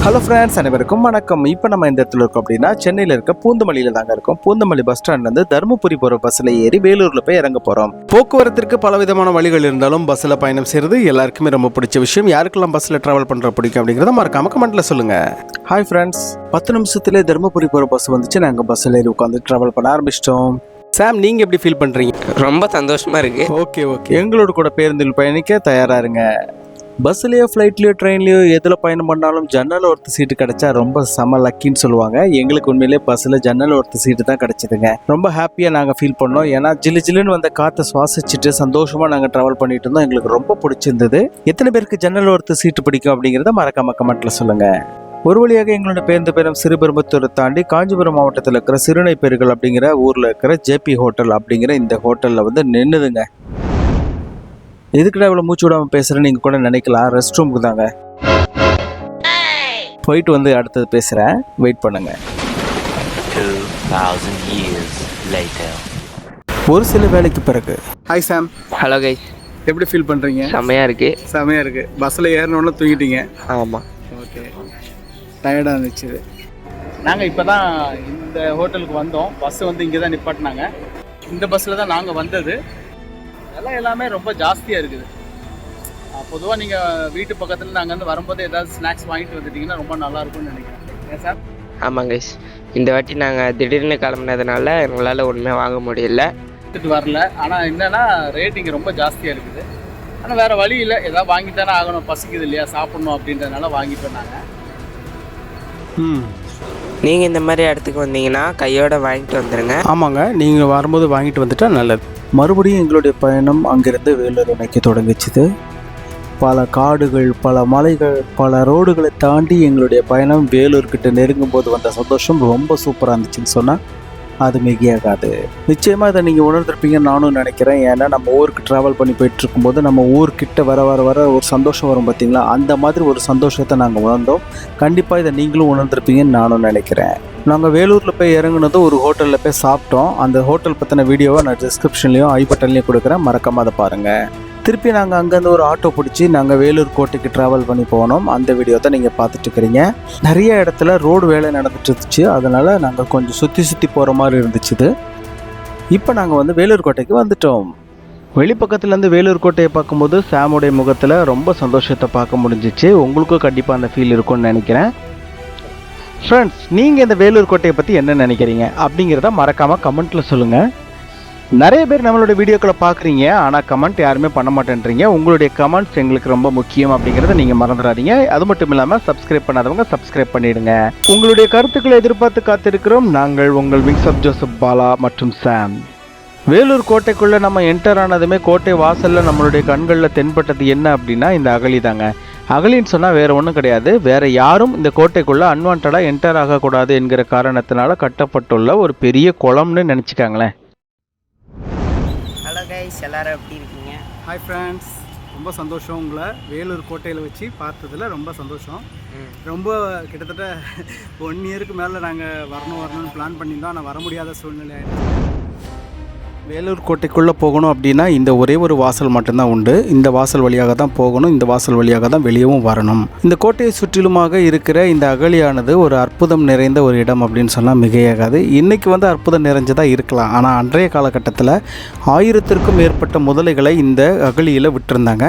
Hello friends, அனைவருக்கும் வணக்கம். இப்போ நம்ம இந்த இடத்துல இருக்கோம் அப்படின்னா சென்னையில் இருக்க பூந்தமல்லியில் தாங்க இருக்கோம். பூந்தமல்லி பஸ் ஸ்டாண்ட்லேருந்து தருமபுரி போகிற பஸ்ஸில் ஏறி வேலூரில் போய் இறங்க போகிறோம். போக்குவரத்திற்கு பலவிதமான வழிகள் இருந்தாலும் பஸ்ஸில் பயணம் செய்கிறது எல்லாருக்குமே ரொம்ப பிடிச்ச விஷயம். யாருக்கெல்லாம் பஸ்ஸில் ட்ராவல் பண்ணுற பிடிக்கும் அப்படிங்கிறத மறக்காம கமெண்ட்டில் சொல்லுங்கள். ஹாய் ஃப்ரெண்ட்ஸ், 10 நிமிஷத்துலேயே தருமபுரி போகிற பஸ் வந்துச்சு. நாங்கள் பஸ்ஸில் ஏறி உட்காந்து ட்ராவல் பண்ண ஆரம்பிச்சிட்டோம். சாம், நீங்கள் எப்படி ஃபீல் பண்ணுறீங்க? ரொம்ப சந்தோஷமாக இருக்குது. ஓகே, எங்களோட கூட பேருந்தில் பயணிக்க தயாராக இருங்க. பஸ்ஸுலேயோ ஃப்ளைட்லேயோ ட்ரெயின்லேயோ எதில் பயணம் பண்ணாலும் ஜன்னல் ஒருத்த சீட்டு கிடைச்சா ரொம்ப செம லக்கின்னு சொல்லுவாங்க. எங்களுக்கு உண்மையிலே பஸ்ஸில் ஜன்னல் ஒருத்த சீட்டு தான் கிடைச்சிதுங்க. ரொம்ப ஹாப்பியாக நாங்கள் ஃபீல் பண்ணோம். ஏன்னா ஜில்லுன்னு வந்த காற்றை சுவாசிச்சுட்டு சந்தோஷமாக நாங்கள் ட்ராவல் பண்ணிட்டு இருந்தோம். எங்களுக்கு ரொம்ப பிடிச்சிருந்தது. எத்தனை பேருக்கு ஜன்னல் ஒருத்த சீட்டு பிடிக்கும் அப்படிங்கிறத மறக்காம கமெண்ட்டில் சொல்லுங்கள். ஒரு வழியாக எங்களோட பேருந்து பயணம் சிறுபெரும்புத்தூரை தாண்டி காஞ்சிபுரம் மாவட்டத்தில் இருக்கிற சிறுனைப்பெருகள் அப்படிங்கிற ஊரில் இருக்கிற ஜேபி ஹோட்டல் அப்படிங்கிற இந்த ஹோட்டலில் வந்து நின்றுதுங்க. எதுக்குடா இவ்வளோ மூச்சு விடாமல் பேசுகிறேன்னு நீங்கள் கூட நினைக்கலாம். ரெஸ்ட் ரூமுக்கு தாங்க. போயிட்டு வந்து அடுத்தது பேசுகிறேன், வெயிட் பண்ணுங்க. 2000 years later. ஒரு சில வேலைக்கு பிறகு. ஹாய் சாம். ஹலோ கைஸ், எப்படி ஃபீல் பண்ணுறீங்க? செம்மையாக இருக்குது. செம்மையாக இருக்குது. பஸ்ஸில் ஏறினோன்னு தூங்கிட்டீங்க? ஆமாம். ஓகே, டயர்டாக இருந்துச்சு. நாங்கள் இப்போ தான் இந்த ஹோட்டலுக்கு வந்தோம். பஸ்ஸு வந்து இங்கே தான் நிப்பாட்டினாங்க. இந்த பஸ்ஸில் தான் நாங்கள் வந்தது. அதெல்லாம் எல்லாமே ரொம்ப ஜாஸ்தியாக இருக்குது. பொதுவாக நீங்கள் வீட்டு பக்கத்தில் அங்கேருந்து வரும்போது ஏதாவது ஸ்நாக்ஸ் வாங்கிட்டு வந்துட்டிங்கன்னா ரொம்ப நல்லாயிருக்கும்னு நினைக்கிறேன். ஏன் சார்? ஆமாம் கைஸ், இந்த வாட்டி நாங்கள் திடீர்னு கிளம்புனதுனால எங்களால் ஒன்றுமே வாங்க முடியல. வரல. ஆனால் என்னென்னா ரேட் இங்கே ரொம்ப ஜாஸ்தியாக இருக்குது. ஆனால் வேறு வழி இல்லை, ஏதாவது வாங்கித்தானே ஆகணும். பசிக்குது இல்லையா, சாப்பிட்ணும் அப்படின்றதுனால வாங்கிட்டு வந்தாங்க. நீங்கள் இந்த மாதிரி இடத்துக்கு வந்தீங்கன்னா கையோட வாங்கிட்டு வந்துடுங்க. ஆமாங்க, நீங்கள் வரும்போது வாங்கிட்டு வந்துட்டா நல்லது. மறுபடியும் எங்களுடைய பயணம் அங்கிருந்து வேலூர் நோக்கி தொடங்கிச்சுது. பல காடுகள், பல மலைகள், பல ரோடுகளை தாண்டி எங்களுடைய பயணம் வேலூர்கிட்ட நெருங்கும் போது வந்த சந்தோஷம் ரொம்ப சூப்பராக இருந்துச்சுன்னு சொன்னால் அது மிகையாகாது. நிச்சயமாக இதை நீங்கள் உணர்ந்திருப்பீங்கன்னு நானும் நினைக்கிறேன். ஏன்னா நம்ம ஊருக்கு ட்ராவல் பண்ணி போயிட்டு இருக்கும்போது நம்ம ஊர்கிட்ட வர ஒரு சந்தோஷம் வரும் பார்த்தீங்களா, அந்த மாதிரி ஒரு சந்தோஷத்தை நாங்கள் உணர்ந்தோம். கண்டிப்பாக இதை நீங்களும் உணர்ந்திருப்பீங்கன்னு நானும் நினைக்கிறேன். நாங்கள் வேலூரில் போய் இறங்குனது ஒரு ஹோட்டலில் போய் சாப்பிட்டோம். அந்த ஹோட்டல் பற்றின வீடியோவை நான் டிஸ்கிரிப்ஷன்லேயும் ஐ பட்டன்லேயும் கொடுக்குறேன், மறக்காமல் அதை பாருங்கள். திருப்பி நாங்கள் அங்கேருந்து ஒரு ஆட்டோ பிடிச்சி நாங்கள் வேலூர் கோட்டைக்கு ட்ராவல் பண்ணி போனோம். அந்த வீடியோ தான் நீங்கள் பார்த்துட்டு இருக்கிறீங்க. நிறைய இடத்துல ரோடு வேலை நடந்துட்டு இருந்துச்சு. அதனால் நாங்கள் கொஞ்சம் சுற்றி போகிற மாதிரி இருந்துச்சு. இப்போ நாங்கள் வந்து வேலூர் கோட்டைக்கு வந்துட்டோம். வெளிப்பக்கத்துலேருந்து வேலூர் கோட்டையை பார்க்கும்போது சாமுடைய முகத்தில் ரொம்ப சந்தோஷத்தை பார்க்க முடிஞ்சிச்சு. உங்களுக்கும் கண்டிப்பாக அந்த ஃபீல் இருக்கும்னு நினைக்கிறேன். ஃப்ரெண்ட்ஸ், நீங்கள் இந்த வேலூர் கோட்டையை பற்றி என்ன நினைக்கிறீங்க அப்படிங்கிறத மறக்காமல் கமெண்ட்டில் சொல்லுங்கள். நிறைய பேர் நம்மளோட வீடியோக்களை பார்க்குறீங்க, ஆனால் கமெண்ட் யாருமே பண்ண மாட்டேன்றீங்க. உங்களுடைய கமெண்ட்ஸ் எங்களுக்கு ரொம்ப முக்கியம் அப்படிங்கிறத நீங்கள் மறந்துடாதீங்க. அது மட்டும் இல்லாமல் சப்ஸ்கிரைப் பண்ணாதவங்க சப்ஸ்கிரைப் பண்ணிவிடுங்க. உங்களுடைய கருத்துக்களை எதிர்பார்த்து காத்திருக்கிறோம். நாங்கள் உங்கள் விங்ஸ் ஆஃப் ஜோசப் பாலா மற்றும் சாம். வேலூர் கோட்டைக்குள்ளே நம்ம என்டர் ஆனதுமே கோட்டை வாசலில் நம்மளுடைய கண்களில் தென்பட்டது என்ன அப்படின்னா இந்த அகழி தாங்க. அகழின்னு சொன்னால் வேறு ஒன்றும் கிடையாது. வேறு யாரும் இந்த கோட்டைக்குள்ளே அன்வான்டாக என்டர் ஆகக்கூடாது என்கிற காரணத்தினால கட்டப்பட்டுள்ள ஒரு பெரிய குளம்னு நினச்சிக்காங்களேன். ஹலோ கைஸ், எல்லாரும் எப்படி இருக்கீங்க? ஹாய் ஃப்ரெண்ட்ஸ், ரொம்ப சந்தோஷம். உங்களை வேலூர் கோட்டையில் வச்சு பார்த்ததில் ரொம்ப சந்தோஷம். ரொம்ப கிட்டத்தட்ட 1 இயருக்கு மேலே நாங்கள் வரணும்னு பிளான் பண்ணியிருந்தோம். ஆனால் வர முடியாத சூழ்நிலை ஆகிடுச்சு. வேலூர் கோட்டைக்குள்ளே போகணும் அப்படின்னா இந்த ஒரே ஒரு வாசல் மட்டும்தான் உண்டு. இந்த வாசல் வழியாக தான் போகணும், இந்த வாசல் வழியாக தான் வெளியவும் வரணும். இந்த கோட்டையை சுற்றிலுமாக இருக்கிற இந்த அகழியானது ஒரு அற்புதம் நிறைந்த ஒரு இடம் அப்படின்னு சொன்னால் மிகையாகாது. இன்றைக்கி வந்து அற்புதம் நிறைஞ்சதாக இருக்கலாம், ஆனால் அன்றைய காலகட்டத்தில் 1000த்திற்கும் மேற்பட்ட முதலைகளை இந்த அகழியில் விட்டுருந்தாங்க.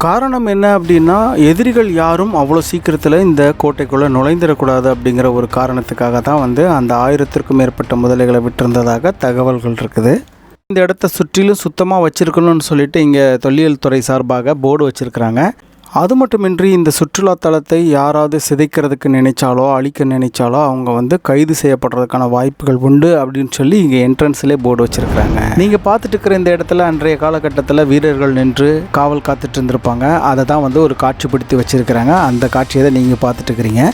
காரணம் என்ன அப்படின்னா, எதிரிகள் யாரும் அவ்வளோ சீக்கிரத்தில் இந்த கோட்டைக்குள்ளே நுழைந்திடக்கூடாது அப்படிங்கிற ஒரு காரணத்துக்காக தான் வந்து அந்த 1000த்திற்கும் மேற்பட்ட முதலைகளை விட்டிருந்ததாக தகவல்கள் இருக்குது. இந்த இடத்த சுற்றிலும் சுத்தமாக வச்சுருக்கணும்னு சொல்லிட்டு இங்கே தொல்லியல் துறை சார்பாக போர்டு வச்சுருக்கிறாங்க. அது மட்டுமின்றி இந்த சுற்றுலாத்தலத்தை யாராவது சிதைக்கிறதுக்கு நினைச்சாலோ அழிக்க நினைச்சாலோ அவங்க வந்து கைது செய்யப்படுறதுக்கான வாய்ப்புகள் உண்டு அப்படின்னு சொல்லி இங்கே என்ட்ரன்ஸ்லேயே போர்டு வச்சுருக்கிறாங்க. நீங்கள் பார்த்துட்டு இருக்கிற இந்த இடத்துல அன்றைய காலகட்டத்தில் வீரர்கள் நின்று காவல் காத்துட்டு இருந்திருப்பாங்க. அதை தான் வந்து ஒரு காட்சிப்படுத்தி வச்சுருக்கிறாங்க. அந்த காட்சியை தான் நீங்கள் பார்த்துட்டு இருக்கிறீங்க.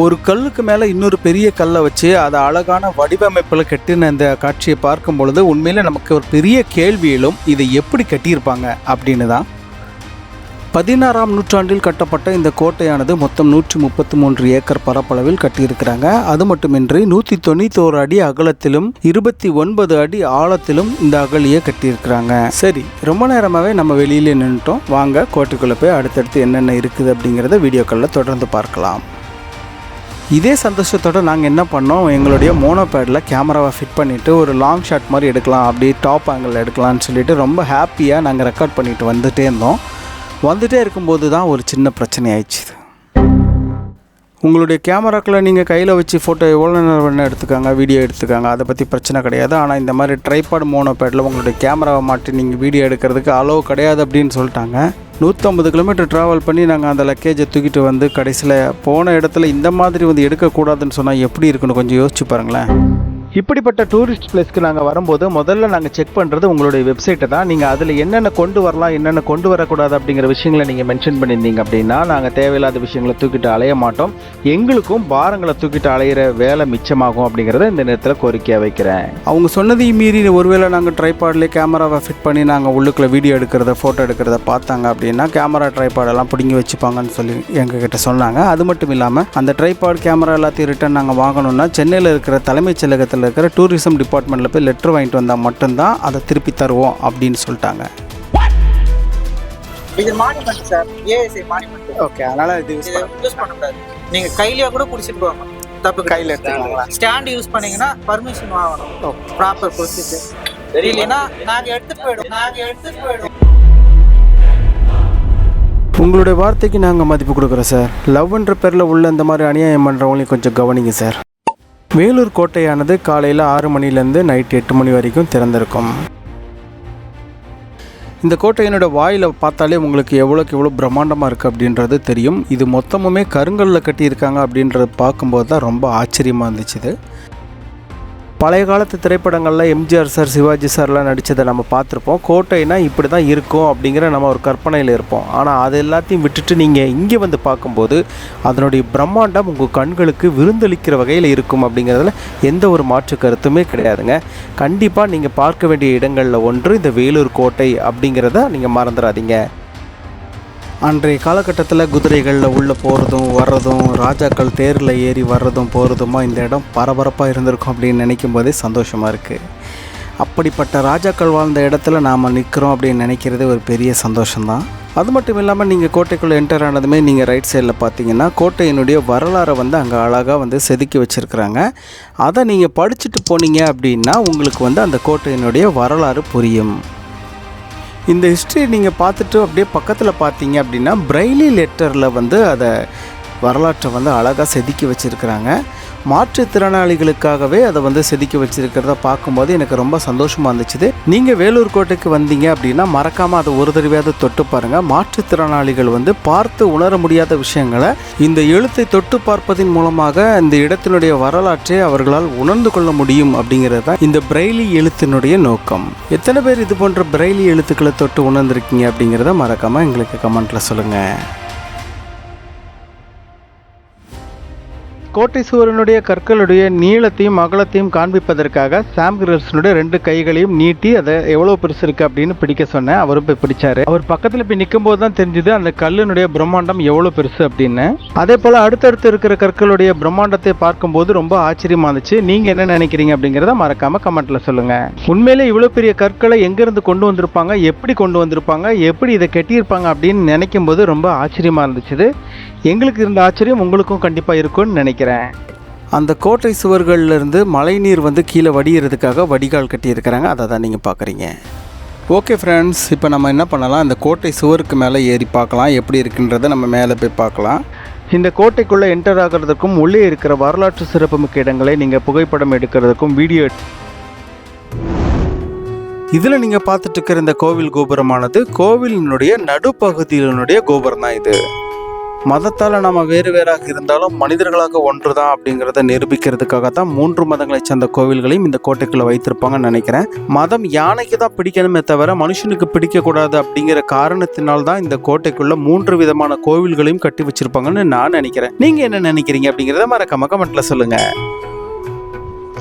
ஒரு கல்லுக்கு மேலே இன்னொரு பெரிய கல்லை வச்சு அதை அழகான வடிவமைப்பில் கட்டின இந்த காட்சியை பார்க்கும் பொழுது உண்மையில் நமக்கு ஒரு பெரிய கேள்வி எழும், இதை எப்படி கட்டியிருப்பாங்க அப்படின்னு தான். 16ஆம் நூற்றாண்டில் கட்டப்பட்ட இந்த கோட்டையானது மொத்தம் 133 ஏக்கர் பரப்பளவில் கட்டியிருக்கிறாங்க. அது மட்டுமின்றி 191 அடி அகலத்திலும் 29 அடி ஆழத்திலும் இந்த அகழியை கட்டியிருக்கிறாங்க. சரி, ரொம்ப நேரமாகவே நம்ம வெளியிலே நின்றுட்டோம். வாங்க கோட்டைக்குள்ளே போய் அடுத்தடுத்து என்னென்ன இருக்குது அப்படிங்கிறத வீடியோக்களில் தொடர்ந்து பார்க்கலாம். இதே சந்தோஷத்தோடு நாங்கள் என்ன பண்ணோம், எங்களுடைய மோனோபேடில் கேமராவை ஃபிட் பண்ணிவிட்டு ஒரு லாங் ஷாட் மாதிரி எடுக்கலாம், அப்படியே டாப் ஆங்கிள் எடுக்கலாம்னு சொல்லிட்டு ரொம்ப ஹாப்பியாக நாங்கள் ரெக்கார்ட் பண்ணிட்டு வந்துகிட்டே இருந்தோம். வந்துகிட்டே இருக்கும்போது தான் ஒரு சின்ன பிரச்சனை ஆயிடுச்சு. உங்களுடைய கேமராக்களை நீங்கள் கையில் வச்சு ஃபோட்டோ எவ்வளோ நேரம் வேணால் எடுத்துக்காங்க, வீடியோ எடுத்துக்காங்க, அதை பற்றி பிரச்சனை கிடையாது. ஆனால் இந்த மாதிரி ட்ரைபாட் மோனோபேடில் உங்களுடைய கேமராவை மாட்டி நீங்கள் வீடியோ எடுக்கிறதுக்கு அலோவ் கிடையாது அப்படின்னு சொல்லிட்டாங்க. 150 கிலோமீட்டர் ட்ராவல் பண்ணி நாங்கள் அந்த லக்கேஜை தூக்கிட்டு வந்து கடைசியில் போன இடத்துல இந்த மாதிரி வந்து எடுக்கக்கூடாதுன்னு சொன்னால் எப்படி இருக்குன்னு கொஞ்சம் யோசிச்சு பாருங்களேன். இப்படிப்பட்ட டூரிஸ்ட் பிளேஸ்க்கு நாங்கள் வரும்போது முதல்ல நாங்கள் செக் பண்ணுறது உங்களுடைய வெப்சைட்டை தான். நீங்கள் அதில் என்னென்ன கொண்டு வரலாம், என்னென்ன கொண்டு வரக்கூடாது அப்படிங்கிற விஷயங்களை நீங்கள் மென்ஷன் பண்ணியிருந்தீங்க அப்படின்னா நாங்கள் தேவையில்லாத விஷயங்களை தூக்கிட்டு அலைய மாட்டோம். எங்களுக்கும் பாரங்களை தூக்கிட்டு அலையிற வேலை மிச்சமாகும் அப்படிங்கிறத இந்த நேரத்தில் கோரிக்கையாக வைக்கிறேன். அவங்க சொன்னதையும் மீறி ஒருவேளை நாங்கள் ட்ரைபாட்லேயே கேமராவை ஃபிட் பண்ணி நாங்கள் உள்ளுக்குள்ளே வீடியோ எடுக்கிறத ஃபோட்டோ எடுக்கிறத பார்த்தாங்க அப்படின்னா கேமரா ட்ரைபாடெல்லாம் பிடுங்கி வச்சுப்பாங்கன்னு சொல்லி எங்ககிட்ட சொன்னாங்க. அது மட்டும் இல்லாமல் அந்த ட்ரைபாட் கேமரா எல்லாத்தையும் ரிட்டர்ன் நாங்கள் வாங்கணும்னா சென்னையில் இருக்கிற தலைமைச் செயலகத்தில் இருக்கிற டூரிசம் டிபார்ட்மெண்ட்டில் போய் லெட்டர் வாங்கிட்டு வந்தால் மட்டும்தான் அதை திருப்பி தருவோம் அப்படின்னு சொல்லிட்டாங்க. இது மானிமெண்ட் சார், ஏஎஸ்ஐ மானிமெண்ட். ஓகே, அதனால் இது யூஸ் பண்ணக்கூடாது. நீங்கள் கையிலேயே கூட பிடிச்சிட்டு போவாங்க, தப்பு கையில் எடுத்துக்கலாம். ஸ்டாண்ட் யூஸ் பண்ணீங்கன்னா பர்மிஷன் வாங்கணும், ப்ராப்பர் ப்ரொசீஜர். இல்லைன்னா நாங்கள் எடுத்துகிட்டு போயிடுவோம். உங்களுடைய வார்த்தைக்கு நாங்கள் மதிப்பு கொடுக்குறோம் சார். லவ்ன்ற பேரில் உள்ள இந்த மாதிரி அநியாயம் பண்ணுறவங்களையும் கொஞ்சம் கவனிங்க சார். வேலூர் கோட்டையானது காலையில் 6 மணிலேருந்து நைட் 8 மணி வரைக்கும் திறந்திருக்கும். இந்த கோட்டையினோட வாயில் பார்த்தாலே உங்களுக்கு எவ்வளோக்கு எவ்வளோ பிரம்மாண்டமாக இருக்குது அப்படின்றது தெரியும். இது மொத்தமுமே கருங்கல்லில் கட்டியிருக்காங்க அப்படின்றத பார்க்கும்போது தான் ரொம்ப ஆச்சரியமாக இருந்துச்சு. பழைய காலத்து திரைப்படங்களில் எம்ஜிஆர் சார், சிவாஜி சார்லாம் நடித்ததை நம்ம பார்த்துருப்போம். கோட்டைனா இப்படி தான் இருக்கும் அப்படிங்கிற நம்ம ஒரு கற்பனையில் இருப்போம். ஆனால் அது எல்லாத்தையும் விட்டுட்டு நீங்கள் இங்கே வந்து பார்க்கும்போது அதனுடைய பிரம்மாண்டம் உங்கள் கண்களுக்கு விருந்தளிக்கிற வகையில் இருக்கும் அப்படிங்கிறதுல எந்த ஒரு மாற்று கருத்துமே கிடையாதுங்க. கண்டிப்பாக நீங்கள் பார்க்க வேண்டிய இடங்களில் ஒன்று இந்த வேலூர் கோட்டை அப்படிங்கிறத நீங்கள் மறந்துடாதீங்க. அன்றைய காலகட்டத்தில் குதிரைகளில் உள்ளே போகிறதும் வர்றதும், ராஜாக்கள் தேரில் ஏறி வர்றதும் போகிறதுமா இந்த இடம் பரபரப்பாக இருந்திருக்கும் அப்படின்னு நினைக்கும் போதே சந்தோஷமாக இருக்குது. அப்படிப்பட்ட ராஜாக்கள் வாழ்ந்த இடத்துல நாம் நிற்கிறோம் அப்படின்னு நினைக்கிறது ஒரு பெரிய சந்தோஷம்தான். அது மட்டும் இல்லாமல் நீங்கள் கோட்டைக்குள்ளே என்டர் ஆனதுமே நீங்கள் ரைட் சைடில் பார்த்தீங்கன்னா கோட்டையினுடைய வரலாறை வந்து அங்கே அழகாக வந்து செதுக்கி வச்சுருக்குறாங்க. அதை நீங்கள் படிச்சுட்டு போனீங்க அப்படின்னா உங்களுக்கு வந்து அந்த கோட்டையினுடைய வரலாறு புரியும். இந்த ஹிஸ்ட்ரி நீங்கள் பார்த்துட்டு அப்படியே பக்கத்தில் பார்த்தீங்க அப்படின்னா பிரெய்லி லெட்டரில் வந்து அதை வரலாற்றை வந்து அழகாக செதுக்கி வச்சுருக்கிறாங்க. மாற்றுத்திறனாளிகளுக்காகவே அதை வந்து செதுக்கி வச்சுருக்கிறத பார்க்கும்போது எனக்கு ரொம்ப சந்தோஷமாக இருந்துச்சு. நீங்கள் வேலூர் கோட்டைக்கு வந்தீங்க அப்படின்னா மறக்காமல் அதை ஒரு தடவையாவது தொட்டு பாருங்கள். மாற்றுத்திறனாளிகள் வந்து பார்த்து உணர முடியாத விஷயங்களை இந்த எழுத்தை தொட்டு பார்ப்பதன் மூலமாக இந்த இடத்தினுடைய வரலாற்றை அவர்களால் உணர்ந்து கொள்ள முடியும் அப்படிங்கிறது தான் இந்த பிரெய்லி எழுத்தினுடைய நோக்கம். எத்தனை பேர் இது போன்ற பிரெய்லி எழுத்துக்களை தொட்டு உணர்ந்திருக்கீங்க அப்படிங்கிறத மறக்காமல் எங்களுக்கு கமெண்ட்டில் சொல்லுங்கள். கோட்டை சுவரனுடைய கற்களுடைய நீளத்தையும் அகலத்தையும் காண்பிப்பதற்காக சாம் கிரர்ஸனுடைய 2 கைகளையும் நீட்டி அதை எவ்வளோ பெருசு இருக்குது அப்படின்னு பிடிக்க சொன்னேன். அவரும் போய் பிடிச்சாரு. அவர் பக்கத்தில் போய் நிற்கும் போது தான் தெரிஞ்சுது அந்த கல்லினுடைய பிரம்மாண்டம் எவ்வளோ பெருசு அப்படின்னு. அதே போல் அடுத்தடுத்து இருக்கிற கற்களுடைய பிரம்மாண்டத்தை பார்க்கும்போது ரொம்ப ஆச்சரியமாக இருந்துச்சு. நீங்கள் என்ன நினைக்கிறீங்க அப்படிங்கிறத மறக்காமல் கமெண்ட்டில் சொல்லுங்கள். உண்மையிலே இவ்வளோ பெரிய கற்களை எங்கேருந்து கொண்டு வந்திருப்பாங்க, எப்படி கொண்டு வந்திருப்பாங்க, எப்படி இதை கட்டியிருப்பாங்க அப்படின்னு நினைக்கும் போது ரொம்ப ஆச்சரியமாக இருந்துச்சு. எங்களுக்கு இருந்த ஆச்சரியம் உங்களுக்கும் கண்டிப்பாக இருக்கும்னு நினைக்கிறேன். அந்த கோட்டை சுவர்களிலிருந்து மழை நீர் வந்து கீழே வடிகிறதுக்காக வடிகால் கட்டியிருக்கிறாங்க. அதை தான் நீங்கள் பார்க்குறீங்க. ஓகே ஃப்ரெண்ட்ஸ், இப்போ நம்ம என்ன பண்ணலாம், இந்த கோட்டை சுவருக்கு மேலே ஏறி பார்க்கலாம் எப்படி இருக்குன்றதை நம்ம மேலே போய் பார்க்கலாம். இந்த கோட்டைக்குள்ளே என்டர் ஆகிறதுக்கும் உள்ளே இருக்கிற வரலாற்று சிறப்புமிக்க இடங்களை நீங்கள் புகைப்படம் எடுக்கிறதுக்கும் வீடியோ இதில் நீங்கள் பார்த்துட்டு இருக்கிற இந்த கோவில் கோபுரமானது கோவிலினுடைய நடுப்பகுதியினுடைய கோபுரம் தான். இது மதத்தால் நம்ம வேறு வேறாக இருந்தாலும் மனிதர்களாக ஒன்று தான் அப்படிங்கிறத நிரூபிக்கிறதுக்காக தான் 3 மதங்களை சேர்ந்த கோவில்களையும் இந்த கோட்டைக்குள்ளே வைத்திருப்பாங்கன்னு நினைக்கிறேன். மதம் யானைக்கு தான் பிடிக்கணுமே தவிர மனுஷனுக்கு பிடிக்கக்கூடாது அப்படிங்கிற காரணத்தினால் தான் இந்த கோட்டைக்குள்ளே 3 விதமான கோவில்களையும் கட்டி வச்சிருப்பாங்கன்னு நான் நினைக்கிறேன். நீங்கள் என்ன நினைக்கிறீங்க அப்படிங்கிறத மறக்காம கமெண்ட்டில் சொல்லுங்கள்.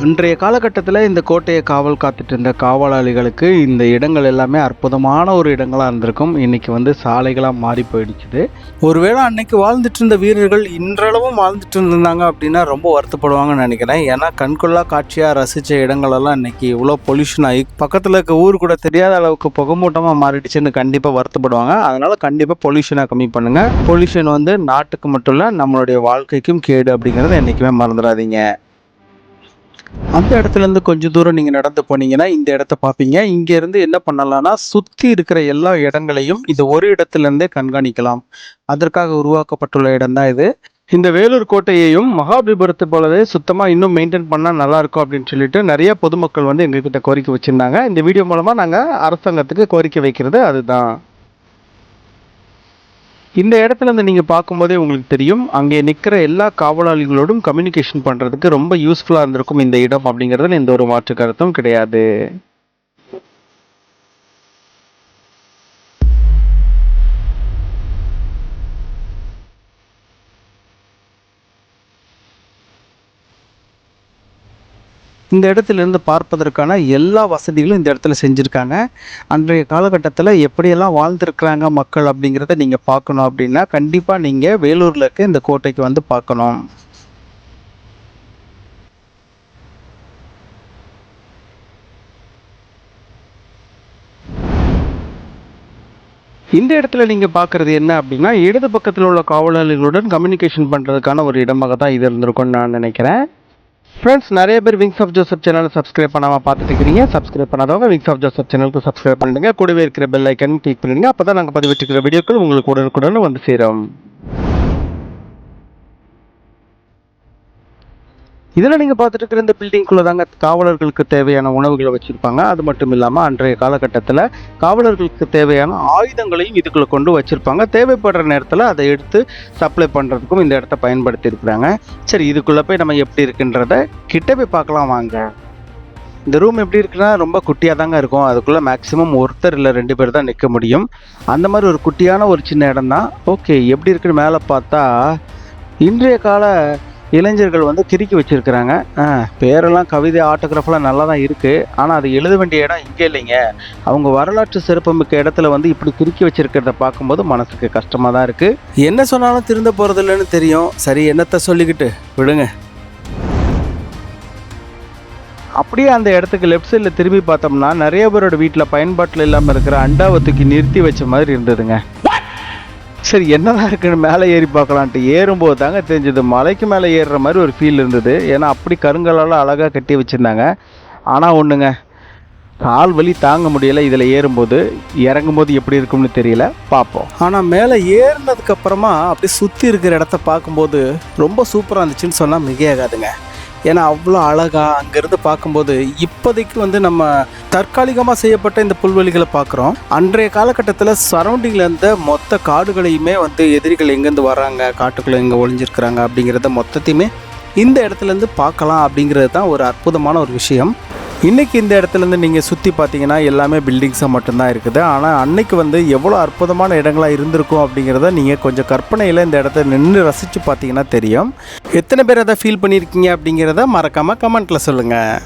இன்றைய காலகட்டத்தில் இந்த கோட்டையை காவல் காத்துட்டு இருந்த காவலாளிகளுக்கு இந்த இடங்கள் எல்லாமே அற்புதமான ஒரு இடங்களாக இருந்திருக்கும். இன்றைக்கி வந்து சாலைகளாக மாறி போயிடுச்சுது. ஒருவேளை அன்னைக்கு வாழ்ந்துட்டு இருந்த வீரர்கள் இன்றளவும் வாழ்ந்துட்டு இருந்தாங்க அப்படின்னா ரொம்ப வருத்தப்படுவாங்கன்னு நினைக்கிறேன். ஏன்னா கண்கொள்ளா காட்சியாக ரசித்த இடங்களெல்லாம் இன்றைக்கி இவ்வளோ பொல்யூஷன் ஆகி பக்கத்தில் இருக்க ஊர் கூட தெரியாத அளவுக்கு புகைமூட்டமாக மாறிடுச்சுன்னு கண்டிப்பாக வருத்தப்படுவாங்க. அதனால் கண்டிப்பாக பொல்யூஷனை கம்மி பண்ணுங்கள். பொல்யூஷன் வந்து நாட்டுக்கு மட்டும் இல்லை, நம்மளுடைய வாழ்க்கைக்கும் கேடு அப்படிங்கிறத என்றைக்குமே மறந்துடாதீங்க. அந்த இடத்துலேருந்து கொஞ்சம் தூரம் நீங்கள் நடந்து போனீங்கன்னா இந்த இடத்த பார்ப்பீங்க. இங்கேருந்து என்ன பண்ணலாம்னா, சுற்றி இருக்கிற எல்லா இடங்களையும் இந்த ஒரு இடத்துலேருந்தே கண்காணிக்கலாம். அதற்காக உருவாக்கப்பட்டுள்ள இடம் தான் இது. இந்த வேலூர் கோட்டையையும் மகாபலிபுரத்தை போலவே சுத்தமாக இன்னும் மெயின்டைன் பண்ணால் நல்லாயிருக்கும் அப்படின்னு சொல்லிட்டு நிறைய பொதுமக்கள் வந்து எங்ககிட்ட கோரிக்கை வச்சுருந்தாங்க. இந்த வீடியோ மூலமாக நாங்கள் அரசாங்கத்துக்கு கோரிக்கை வைக்கிறது அதுதான். இந்த இடத்துல இருந்து நீங்கள் பார்க்கும்போதே உங்களுக்கு தெரியும், அங்கே நிற்கிற எல்லா காவலாளிகளோடும் கம்யூனிகேஷன் பண்ணுறதுக்கு ரொம்ப யூஸ்ஃபுல்லாக இருந்திருக்கும் இந்த இடம் அப்படிங்கிறதுல எந்த ஒரு மாற்று கருத்தும் கிடையாது. இந்த இடத்துலேருந்து பார்ப்பதற்கான எல்லா வசதிகளும் இந்த இடத்துல செஞ்சுருக்காங்க. அன்றைய காலகட்டத்தில் எப்படியெல்லாம் வாழ்ந்துருக்குறாங்க மக்கள் அப்படிங்கிறத நீங்கள் பார்க்கணும் அப்படின்னா கண்டிப்பாக நீங்கள் வேலூரில் இருக்க இந்த கோட்டைக்கு வந்து பார்க்கணும். இந்த இடத்துல நீங்கள் பார்க்குறது என்ன அப்படின்னா, இடது பக்கத்தில் உள்ள காவலாளிகளுடன் கம்யூனிகேஷன் பண்ணுறதுக்கான ஒரு இடமாக தான் இது இருந்திருக்கும்னு நான் நினைக்கிறேன். ஃப்ரெண்ட்ஸ், நிறைய பேர் விங்ஸ் ஆஃப் ஜோசப் சேனலை சப்ஸ்கிரைப் பண்ணாமல் பார்த்துட்டு இருக்கிறீங்க. சப்ஸ்கிரைப் பண்ணாதவங்க விங்ஸ் ஆஃப் ஜோசப் சேனலுக்கு சப்ஸ்கிரைப் பண்ணிடுங்க. கூடவே இருக்கிற பெல் ஐக்கன் கிளிக் பண்ணிடுங்க. அப்போ தான் நாங்கள் பதிவிட்டிருக்கிற வீடியோக்கள் உங்களுக்கு உடனுக்குடன் வந்து சேரும். இதில் நீங்கள் பார்த்துட்டு இருக்கிற இந்த பில்டிங்குள்ளே தாங்க காவலர்களுக்கு தேவையான உணவுகளை வச்சுருப்பாங்க. அது மட்டும் இல்லாமல் அன்றைய காலகட்டத்தில் காவலர்களுக்கு தேவையான ஆயுதங்களையும் இதுக்குள்ளே கொண்டு வச்சுருப்பாங்க. தேவைப்படுற நேரத்தில் அதை எடுத்து சப்ளை பண்ணுறதுக்கும் இந்த இடத்த பயன்படுத்தி இருக்கிறாங்க. சரி, இதுக்குள்ளே போய் நம்ம எப்படி இருக்குன்றத கிட்ட போய் பார்க்கலாம் வாங்க. இந்த ரூம் எப்படி இருக்குன்னா ரொம்ப குட்டியாக தாங்க இருக்கும். அதுக்குள்ளே மேக்ஸிமம் ஒருத்தர் இல்லை 2 பேர் தான் நிற்க முடியும். அந்த மாதிரி ஒரு குட்டியான ஒரு சின்ன இடம் தான். ஓகே, எப்படி இருக்குன்னு மேலே பார்த்தா இன்றைய கால இளைஞர்கள் வந்து கிறுக்கி வச்சுருக்கிறாங்க. பேரெல்லாம் கவிதை ஆட்டோகிராஃபெல்லாம் நல்லா தான் இருக்குது. ஆனால் அது எழுத வேண்டிய இடம் இங்கே இல்லைங்க. அவங்க வரலாற்று சிறப்புமிக்க இடத்துல வந்து இப்படி கிறுக்கி வச்சுருக்கிறத பார்க்கும்போது மனசுக்கு கஷ்டமாக தான் இருக்குது. என்ன சொன்னாலும் திருந்த போகிறது இல்லைன்னு தெரியும். சரி, என்னத்தை சொல்லிக்கிட்டு விடுங்க. அப்படியே அந்த இடத்துக்கு லெஃப்ட் சைடில் திரும்பி பார்த்தோம்னா நிறைய பேரோட வீட்டில் பயன்பாட்டில் இல்லாமல் இருக்கிற அண்டாவை தூக்கி நிறுத்தி வச்ச மாதிரி இருந்ததுங்க. சரி, என்னதான் இருக்குன்னு மேலே ஏறி பார்க்கலான்ட்டு ஏறும்போது தாங்க தெரிஞ்சது மலைக்கு மேலே ஏறுற மாதிரி ஒரு ஃபீல் இருந்தது. ஏன்னா அப்படி கருங்கலால் அழகாக கட்டி வச்சுருந்தாங்க. ஆனால் ஒன்றுங்க, கால் வலி தாங்க முடியலை இதில் ஏறும்போது. இறங்கும்போது எப்படி இருக்கும்னு தெரியல, பார்ப்போம். ஆனால் மேலே ஏறினதுக்கப்புறமா அப்படி சுற்றி இருக்கிற இடத்த பார்க்கும்போது ரொம்ப சூப்பராக இருந்துச்சுன்னு சொன்னால் மிகையாகாதுங்க. ஏன்னா அவ்வளோ அழகாக அங்கேருந்து பார்க்கும்போது இப்போதைக்கு வந்து நம்ம தற்காலிகமாக செய்யப்பட்ட இந்த புல்வெளிகளை பார்க்குறோம். அன்றைய காலகட்டத்தில் சரௌண்டிங்கில் இருந்த மொத்த காடுகளையுமே வந்து எதிரிகள் எங்கேருந்து வராங்க, காட்டுக்குள்ளே எங்கே ஒளிஞ்சிருக்கிறாங்க அப்படிங்கிறத மொத்தத்தையுமே இந்த இடத்துலேருந்து பார்க்கலாம். அப்படிங்கிறது தான் ஒரு அற்புதமான ஒரு விஷயம். இன்றைக்கி இந்த இடத்துலேருந்து நீங்கள் சுற்றி பார்த்தீங்கன்னா எல்லாமே பில்டிங்ஸாக மட்டும்தான் இருக்குது. ஆனால் அன்னைக்கு வந்து எவ்வளோ அற்புதமான இடங்களாக இருந்திருக்கும் அப்படிங்கிறத நீங்கள் கொஞ்சம் கற்பனையில் இந்த இடத்த நின்று ரசித்து பார்த்தீங்கன்னா தெரியும். எத்தனை பேர் அதை ஃபீல் பண்ணியிருக்கீங்க அப்படிங்கிறத மறக்காமல் கமெண்ட்டில் சொல்லுங்கள்.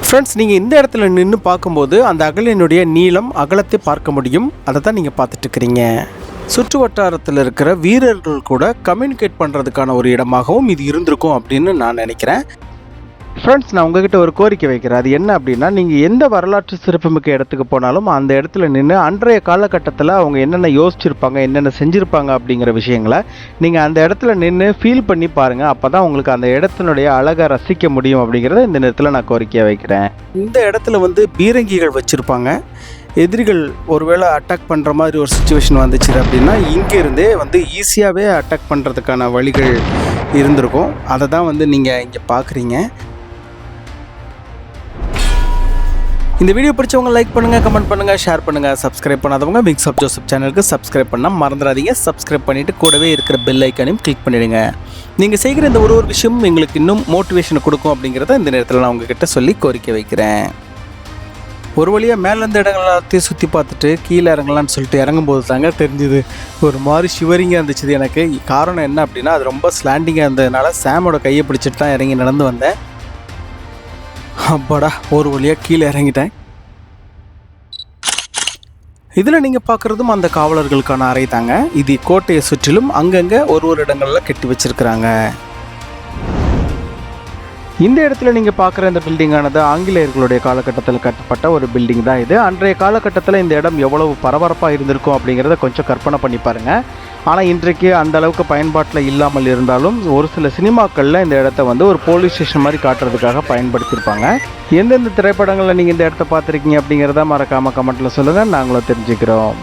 ஃப்ரெண்ட்ஸ், நீங்கள் இந்த இடத்துல நின்று பார்க்கும்போது அந்த அகலினுடைய நீளம் அகலத்தை பார்க்க முடியும். அதை தான் நீங்கள் பார்த்துட்ருக்கிறீங்க. சுற்று வட்டாரத்தில் இருக்கிற வீரர்கள் கூட கம்யூனிகேட் பண்ணுறதுக்கான ஒரு இடமாகவும் இது இருந்திருக்கும் அப்படின்னு நான் நினைக்கிறேன். ஃப்ரெண்ட்ஸ், நான் உங்ககிட்ட ஒரு கோரிக்கை வைக்கிறேன். அது என்ன அப்படின்னா, நீங்கள் எந்த வரலாற்று சிறப்புமிக்க இடத்துக்கு போனாலும் அந்த இடத்துல நின்று அன்றைய காலகட்டத்தில் அவங்க என்னென்ன யோசிச்சிருப்பாங்க, என்னென்ன செஞ்சுருப்பாங்க அப்படிங்கிற விஷயங்களை நீங்கள் அந்த இடத்துல நின்று ஃபீல் பண்ணி பாருங்கள். அப்போ தான் உங்களுக்கு அந்த இடத்தினுடைய அழகை ரசிக்க முடியும் அப்படிங்கிறத இந்த நேரத்தில் நான் கோரிக்கையை வைக்கிறேன். இந்த இடத்துல வந்து பீரங்கிகள் வச்சுருப்பாங்க. எதிரிகள் ஒருவேளை அட்டாக் பண்ணுற மாதிரி ஒரு சுச்சுவேஷன் வந்துச்சு அப்படின்னா இங்கேருந்தே வந்து ஈஸியாகவே அட்டாக் பண்ணுறதுக்கான வழிகள் இருந்திருக்கும். அதை தான் வந்து நீங்கள் இங்கே பார்க்குறீங்க. இந்த வீடியோ பிடிச்சவங்க லைக் பண்ணுங்கள், கமெண்ட் பண்ணுங்கள், ஷேர் பண்ணுங்கள். சப்ஸ்கிரைப் பண்ணாதவங்க விங்ஸ் ஆஃப் ஜோசப் சேனலுக்கு சப்ஸ்கிரைப் பண்ணால் மறந்துடாதீங்க. சப்ஸ்கிரைப் பண்ணிவிட்டு கூடவே இருக்கிற பெல் ஐக்கானையும் கிளிக் பண்ணிவிடுங்க. நீங்கள் செய்கிற இந்த ஒரு விஷயமும் எங்களுக்கு இன்னும் மோட்டிவேஷனை கொடுக்கும் அப்படிங்கிறத இந்த நேரத்தில் நான் உங்ககிட்ட சொல்லி கோரிக்கை வைக்கிறேன். ஒரு வழியாக மேலேருந்து இடங்கள் எல்லாத்தையும் சுற்றி பார்த்துட்டு கீழே இறங்கலான்னு சொல்லிட்டு இறங்கும்போது தாங்க தெரிஞ்சுது ஒரு மாதிரி ஷிவரிங்காக இருந்துச்சு எனக்கு. காரணம் என்ன அப்படின்னா, அது ரொம்ப ஸ்லாண்டிங்காக இருந்ததுனால சாமோட கையை பிடிச்சிட்டு தான் இறங்கி நடந்து வந்தேன். அப்பாடா, ஒரு வழியாக கீழே இறங்கிட்டேன். இதில் நீங்கள் பார்க்குறதும் அந்த காவலர்களுக்கான அறை தாங்க. இது கோட்டையை சுற்றிலும் அங்கங்கே ஒரு இடங்களில் கட்டி வச்சிருக்கிறாங்க. இந்த இடத்துல நீங்கள் பார்க்குற இந்த பில்டிங்கானது ஆங்கிலேயர்களுடைய காலகட்டத்தில் கட்டப்பட்ட ஒரு பில்டிங் தான் இது. அன்றைய காலகட்டத்தில் இந்த இடம் எவ்வளவு பரபரப்பாக இருந்திருக்கும் அப்படிங்கிறத கொஞ்சம் கற்பனை பண்ணி பாருங்கள். ஆனால் இன்றைக்கு அந்த அளவுக்கு பயன்பாட்டில் இல்லாமல் இருந்தாலும் ஒரு சில சினிமாக்களில் இந்த இடத்த வந்து ஒரு போலீஸ் ஸ்டேஷன் மாதிரி காட்டுறதுக்காக பயன்படுத்தியிருப்பாங்க. எந்தெந்த திரைப்படங்களில் நீங்கள் இந்த இடத்த பார்த்துருக்கீங்க அப்படிங்கிறத மறக்காமல் கமெண்ட்டில் சொல்லுங்கள், நாங்களும் தெரிஞ்சுக்கிறோம்.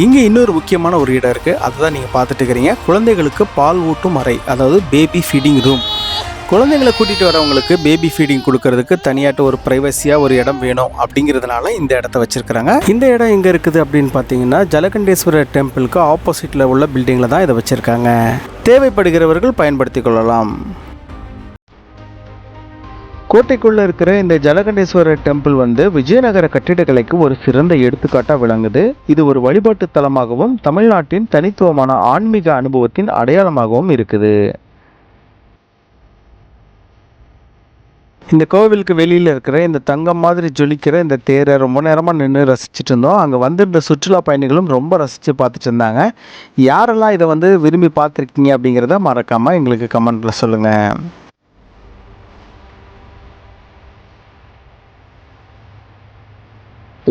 இங்கே இன்னொரு முக்கியமான ஒரு இடம் இருக்குது, அதுதான் நீங்கள் பார்த்துட்டு இருக்கிறீங்க. குழந்தைகளுக்கு பால் ஊட்டும் அறை, அதாவது பேபி ஃபீடிங் ரூம். குழந்தைங்களை கூட்டிகிட்டு வரவங்களுக்கு பேபி ஃபீடிங் கொடுக்கறதுக்கு தனியாட்டு ஒரு ப்ரைவசியாக ஒரு இடம் வேணும் அப்படிங்கிறதுனால இந்த இடத்த வச்சுருக்கிறாங்க. இந்த இடம் எங்கே இருக்குது அப்படின்னு பார்த்தீங்கன்னா ஜலகண்டேஸ்வரர் டெம்பிளுக்கு ஆப்போசிட்டில் உள்ள பில்டிங்கில் தான் இதை வச்சுருக்காங்க. தேவைப்படுகிறவர்கள் பயன்படுத்தி கொள்ளலாம். கோட்டைக்குள்ளே இருக்கிற இந்த ஜலகண்டேஸ்வரர் டெம்பிள் வந்து விஜயநகர கட்டிடக்கலைக்கு ஒரு சிறந்த எடுத்துக்காட்டாக விளங்குது. இது ஒரு வழிபாட்டு தலமாகவும் தமிழ்நாட்டின் தனித்துவமான ஆன்மீக அனுபவத்தின் அடையாளமாகவும் இருக்குது. இந்த கோவிலுக்கு வெளியில் இருக்கிற இந்த தங்கம் மாதிரி ஜொலிக்கிற இந்த தேரை ரொம்ப நேரமாக நின்று ரசிச்சுட்டு இருந்தோம். அங்கே வந்திருந்த சுற்றுலா பயணிகளும் ரொம்ப ரசித்து பார்த்துட்டு இருந்தாங்க. யாரெல்லாம் இதை வந்து விரும்பி பார்த்துருக்கீங்க அப்படிங்கிறத மறக்காமல் எங்களுக்கு கமெண்ட்டில் சொல்லுங்கள்.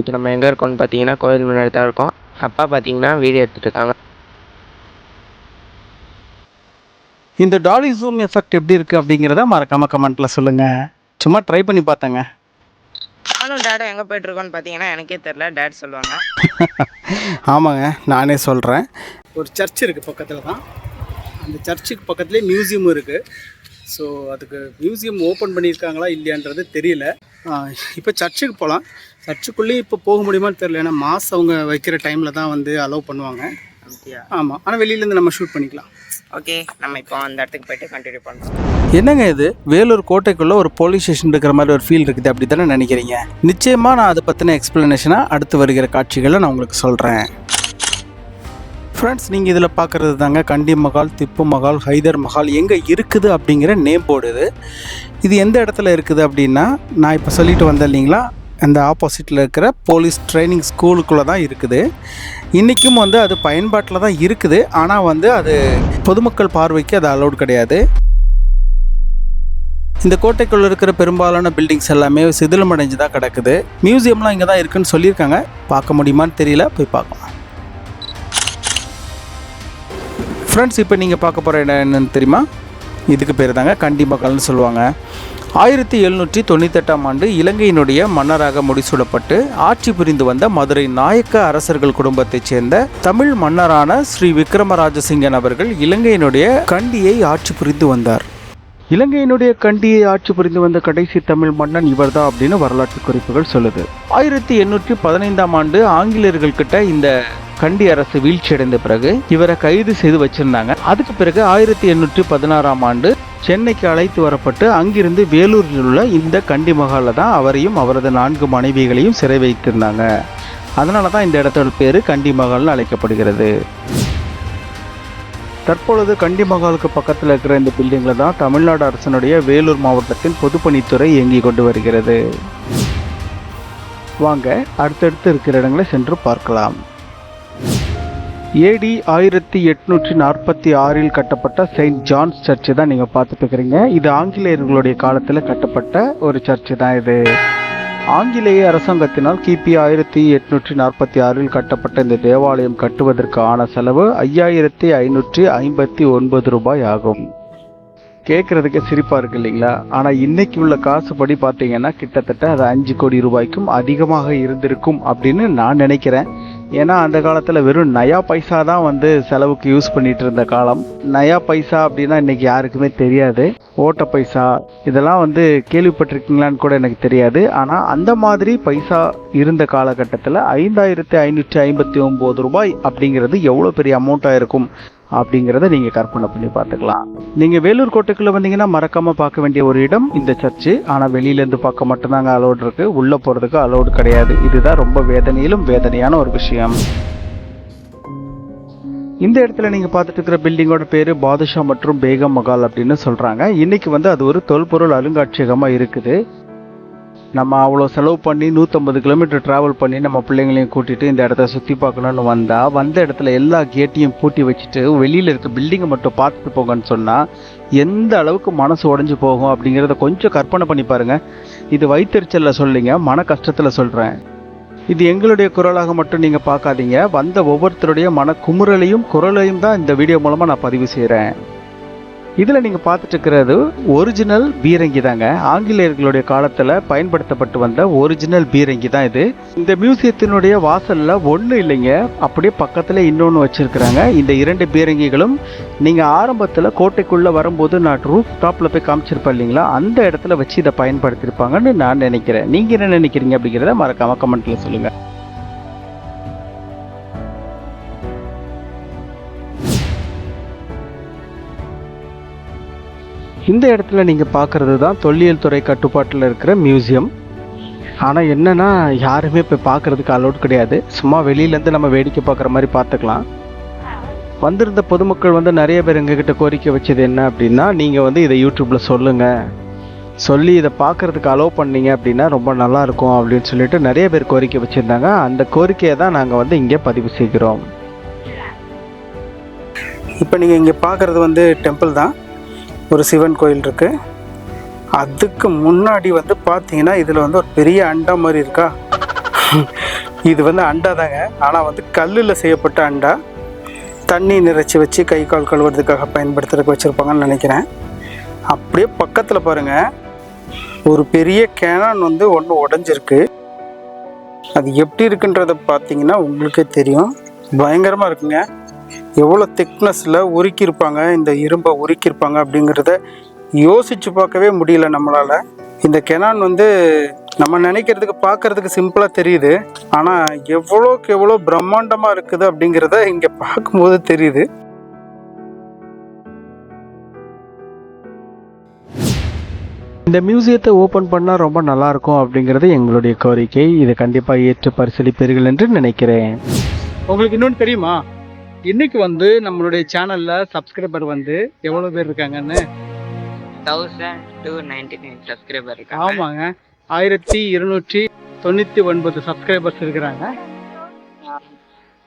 இப்போ நம்ம எங்கே இருக்கோம்னு பார்த்தீங்கன்னா கோவில் முன்னாடி தான் இருக்கோம். அப்பா பார்த்தீங்கன்னா வீடியோ எடுத்துகிட்டு இருக்காங்க. இந்த டாலி ஜூம் எஃபெக்ட் எப்படி இருக்குது அப்படிங்கிறத மறக்காமல் கமெண்ட்டில் சொல்லுங்கள். சும்மா ட்ரை பண்ணி பார்த்தேங்க. நானும் டேடும் எங்கே போய்ட்டுருக்கோன்னு பார்த்தீங்கன்னா எனக்கே தெரில, டேட் சொல்லுவாங்க. ஆமாங்க, நானே சொல்கிறேன். ஒரு சர்ச் இருக்குது பக்கத்தில் தான். அந்த சர்ச்சுக்கு பக்கத்துலேயே மியூசியமும் இருக்குது. ஸோ அதுக்கு மியூசியம் ஓப்பன் பண்ணியிருக்காங்களா இல்லையான்றது தெரியல. இப்போ சர்ச்சுக்கு போகலாம். சர்ச்சுக்குள்ளேயும் இப்போ போக முடியுமான்னு தெரியல, ஏன்னா மாஸ் அவங்க வைக்கிற டைமில் தான் வந்து அலோவ் பண்ணுவாங்க. அப்படியா? ஆமாம், ஆனால் வெளியிலேருந்து நம்ம ஷூட் பண்ணிக்கலாம். ஓகே, நம்ம இப்போ அந்த இடத்துக்கு போய்ட்டு கண்டினியூ பண்ணுறோம். என்னங்க இது, வேலூர் கோட்டைக்குள்ளே ஒரு போலீஸ் ஸ்டேஷன் இருக்கிற மாதிரி ஒரு ஃபீல் இருக்குது, அப்படி தானே நினைக்கிறீங்க? நிச்சயமாக நான் அதை பற்றின எக்ஸ்ப்ளனேஷனாக அடுத்து வருகிற காட்சிகளை நான் உங்களுக்கு சொல்கிறேன். ஃப்ரெண்ட்ஸ், நீங்கள் இதில் பார்க்குறது தாங்க கண்டி மஹால், திப்பு மஹால், ஹைதர் மஹால் எங்கே இருக்குது அப்படிங்கிற நேம் போர்டு இது. இது எந்த இடத்துல இருக்குது அப்படின்னா, நான் இப்போ சொல்லிட்டு வந்தேன் இல்லைங்களா, அந்த ஆப்போசிட்டில் இருக்கிற போலீஸ் ட்ரைனிங் ஸ்கூலுக்குள்ளே தான் இருக்குது. இன்றைக்கும் வந்து அது பயன்பாட்டில் தான் இருக்குது, ஆனால் வந்து அது பொதுமக்கள் பார்வைக்கு அது அலௌட் கிடையாது. இந்த கோட்டைக்குள்ளே இருக்கிற பெரும்பாலான பில்டிங்ஸ் எல்லாமே சிதிலமடைஞ்சு தான் கிடக்குது. மியூசியம்லாம் இங்கே தான் இருக்குதுன்னு சொல்லியிருக்காங்க. பார்க்க முடியுமான்னு தெரியல, போய் பார்க்கலாம். ஃப்ரெண்ட்ஸ், இப்போ நீங்கள் பார்க்க போகிற இடம் என்னன்னு தெரியுமா? இதுக்கு பேர் தாங்க கண்டி மஹால்னு சொல்லுவாங்க. 1798ஆம் ஆண்டு இலங்கையினுடைய மன்னராக முடிசூடப்பட்டு ஆட்சி புரிந்து வந்த மதுரை நாயக்க அரசர்கள் குடும்பத்தைச் சேர்ந்த தமிழ் மன்னரான ஸ்ரீ விக்ரமராஜசிங்கன் அவர்கள் இலங்கையினுடைய கண்டியை ஆட்சி புரிந்து வந்தார். இலங்கையினுடைய கண்டியை ஆட்சி புரிந்து வந்த கடைசி தமிழ் மன்னன் இவர்தான் அப்படின்னு வரலாற்று குறிப்புகள் சொல்லுது. 1815ஆம் ஆண்டு ஆங்கிலேயர்கள் கிட்ட இந்த கண்டி அரசு வீழ்ச்சி அடைந்த பிறகு இவரை கைது செய்து வச்சிருந்தாங்க. அதுக்கு பிறகு 1816ஆம் ஆண்டு சென்னைக்கு அழைத்து வரப்பட்டு அங்கிருந்து வேலூரில் உள்ள இந்த கண்டி மஹாலில் தான் அவரையும் அவரது 4 மனைவிகளையும் சிறை வைத்திருந்தாங்க. அதனால தான் இந்த இடத்தோட பேர் கண்டி மஹால்னு அழைக்கப்படுகிறது. தற்பொழுது கண்டி மஹாலுக்கு பக்கத்தில் இருக்கிற இந்த பில்டிங்கில் தான் தமிழ்நாடு அரசனுடைய வேலூர் மாவட்டத்தின் பொதுப்பணித்துறை இயங்கி கொண்டு வருகிறது. வாங்க அடுத்தடுத்து இருக்கிற இடங்களை சென்று பார்க்கலாம். ஏடி 1846இல் கட்டப்பட்ட செயின்ட் ஜான்ஸ் சர்ச்சு தான் நீங்கள் பார்த்துட்டு இருக்கிறீங்க. இது ஆங்கிலேயர்களுடைய காலத்தில் கட்டப்பட்ட ஒரு சர்ச்சு தான் இது. ஆங்கிலேய அரசாங்கத்தினால் கிபி 1846இல் கட்டப்பட்ட இந்த தேவாலயம் கட்டுவதற்கு ஆன செலவு 5559 ரூபாய் ஆகும். கேட்குறதுக்கு சிரிப்பாக இருக்கு இல்லைங்களா? ஆனால் இன்னைக்கு உள்ள காசுபடி பார்த்தீங்கன்னா கிட்டத்தட்ட அது 5 கோடி ரூபாய்க்கும் அதிகமாக இருந்திருக்கும் அப்படின்னு நான் நினைக்கிறேன். ஏன்னா அந்த காலத்தில் வெறும் நயா பைசா தான் வந்து செலவுக்கு யூஸ் பண்ணிட்டு இருந்த காலம். நயா பைசா அப்படின்னா இன்னைக்கு யாருக்குமே தெரியாது. ஓட்ட பைசா இதெல்லாம் வந்து கேள்விப்பட்டிருக்கீங்களான்னு கூட எனக்கு தெரியாது. ஆனால் அந்த மாதிரி பைசா இருந்த காலகட்டத்தில் 5559 ரூபாய் அப்படிங்கிறது எவ்வளோ பெரிய அமௌண்ட்டாக இருக்கும் அப்படிங்கிறத நீங்கள் கற்பனை பண்ணி பார்த்துக்கலாம். நீங்கள் வேலூர் கோட்டைக்குள்ளே வந்தீங்கன்னா மறக்காமல் பார்க்க வேண்டிய ஒரு இடம் இந்த சர்ச்சு. ஆனால் வெளியிலேருந்து பார்க்க மட்டும்தாங்க அலோடு இருக்குது, உள்ளே போகிறதுக்கு அலோடு கிடையாது. இதுதான் ரொம்ப வேதனையிலும் வேதனையான ஒரு விஷயம். இந்த இடத்துல நீங்கள் பார்த்துட்டு இருக்கிற பில்டிங்கோட பேர் பாதுஷா மற்றும் பேகம் மஹால் அப்படின்னு சொல்கிறாங்க. இன்றைக்கி வந்து அது ஒரு தொல்பொருள் அருங்காட்சியகமாக இருக்குது. நம்ம அவ்வளோ செலவு பண்ணி 150 கிலோமீட்டர் ட்ராவல் பண்ணி நம்ம பிள்ளைங்களையும் கூட்டிகிட்டு இந்த இடத்த சுற்றி பார்க்கணுன்னு வந்தால் வந்த இடத்துல எல்லா கேட்டையும் பூட்டி வச்சுட்டு வெளியில் இருக்க பில்டிங்கை மட்டும் பார்த்துட்டு போங்கன்னு சொன்னால் எந்த அளவுக்கு மனசு உடஞ்சி போகும் அப்படிங்கிறத கொஞ்சம் கற்பனை பண்ணி பாருங்கள். இது வயிற்றெரிச்சலில் சொல்லிங்க, மன கஷ்டத்தில் சொல்கிறேன். இது எங்களுடைய குரலாக மட்டும் நீங்கள் பார்க்காதீங்க, வந்த ஒவ்வொருத்தருடைய மன குரலையும் தான் இந்த வீடியோ மூலமாக நான் பதிவு செய்கிறேன். இதில் நீங்கள் பார்த்துட்டு இருக்கிறது ஒரிஜினல் பீரங்கி தாங்க. ஆங்கிலேயர்களுடைய காலத்தில் பயன்படுத்தப்பட்டு வந்த ஒரிஜினல் பீரங்கி தான் இது. இந்த மியூசியத்தினுடைய வாசலில் ஒன்றும் இல்லைங்க, அப்படியே பக்கத்தில் இன்னொன்று வச்சுருக்குறாங்க. இந்த 2 பீரங்கிகளும் நீங்கள் ஆரம்பத்தில் கோட்டைக்குள்ளே வரும்போது நான் ரூஃப் டாப்பில் போய் காமிச்சிருப்பேன் இல்லைங்களா, அந்த இடத்துல வச்சு இதை பயன்படுத்தியிருப்பாங்கன்னு நான் நினைக்கிறேன். நீங்கள் என்ன நினைக்கிறீங்க அப்படிங்கிறத மறக்காம கமெண்ட்டில் சொல்லுங்கள். இந்த இடத்துல நீங்கள் பார்க்குறது தான் தொல்லியல் துறை கட்டுப்பாட்டில் இருக்கிற மியூசியம். ஆனால் என்னென்னா யாருமே இப்போ பார்க்குறதுக்கு அலோட் கிடையாது. சும்மா வெளியிலேருந்து நம்ம வேடிக்கை பார்க்குற மாதிரி பார்த்துக்கலாம். வந்திருந்த பொதுமக்கள் நிறைய பேர் எங்ககிட்ட கோரிக்கை வச்சது என்ன அப்படின்னா, நீங்கள் இதை யூடியூப்பில் சொல்லுங்கள், சொல்லி இதை பார்க்குறதுக்கு அலோவ் பண்ணீங்க அப்படின்னா ரொம்ப நல்லாயிருக்கும் அப்படின்னு சொல்லிட்டு நிறைய பேர் கோரிக்கை வச்சுருந்தாங்க. அந்த கோரிக்கையை தான் நாங்கள் இங்கே பதிவு செய்கிறோம். இப்போ நீங்கள் இங்கே பார்க்குறது டெம்பிள் தான். ஒரு சிவன் கோயில் இருக்குது. அதுக்கு முன்னாடி பார்த்தீங்கன்னா இதில் ஒரு பெரிய அண்டா மாதிரி இருக்கா. இது அண்டா தாங்க, ஆனால் கல்லில் செய்யப்பட்ட அண்டா. தண்ணி நிறைச்சி வச்சு கை கால் கழுவுறதுக்காக பயன்படுத்துறதுக்கு வச்சுருப்பாங்கன்னு நினைக்கிறேன். அப்படியே பக்கத்தில் பாருங்கள், ஒரு பெரிய கேனான் ஒன்று உடஞ்சிருக்கு. அது எப்படி இருக்குன்றத பார்த்தீங்கன்னா உங்களுக்கே தெரியும், பயங்கரமாக இருக்குங்க. எவ்வளோ திக்னஸில் உருக்கியிருப்பாங்க, இந்த இரும்பை உருக்கியிருப்பாங்க அப்படிங்கிறத யோசித்து பார்க்கவே முடியல நம்மளால். இந்த கெனான் நம்ம நினைக்கிறதுக்கு பார்க்குறதுக்கு சிம்பிளாக தெரியுது, ஆனால் எவ்வளோக்கு எவ்வளோ பிரம்மாண்டமாக இருக்குது அப்படிங்கிறத இங்கே பார்க்கும்போது தெரியுது. இந்த மியூசியத்தை ஓப்பன் பண்ணால் ரொம்ப நல்லாயிருக்கும் அப்படிங்கிறது எங்களுடைய கோரிக்கை. இதை கண்டிப்பாக ஏற்று பரிசீலிப்பீர்கள் என்று நினைக்கிறேன். உங்களுக்கு இன்னொன்று தெரியுமா, இன்னைக்கு நம்மளுடைய சேனலில் சப்ஸ்கிரைபர் எவ்வளோ பேர் இருக்காங்கன்னு? 1299 சப்ஸ்கிரைபர் இருக்காங்க. ஆமாங்க, 1299 சப்ஸ்கிரைபர்ஸ் இருக்கிறாங்க.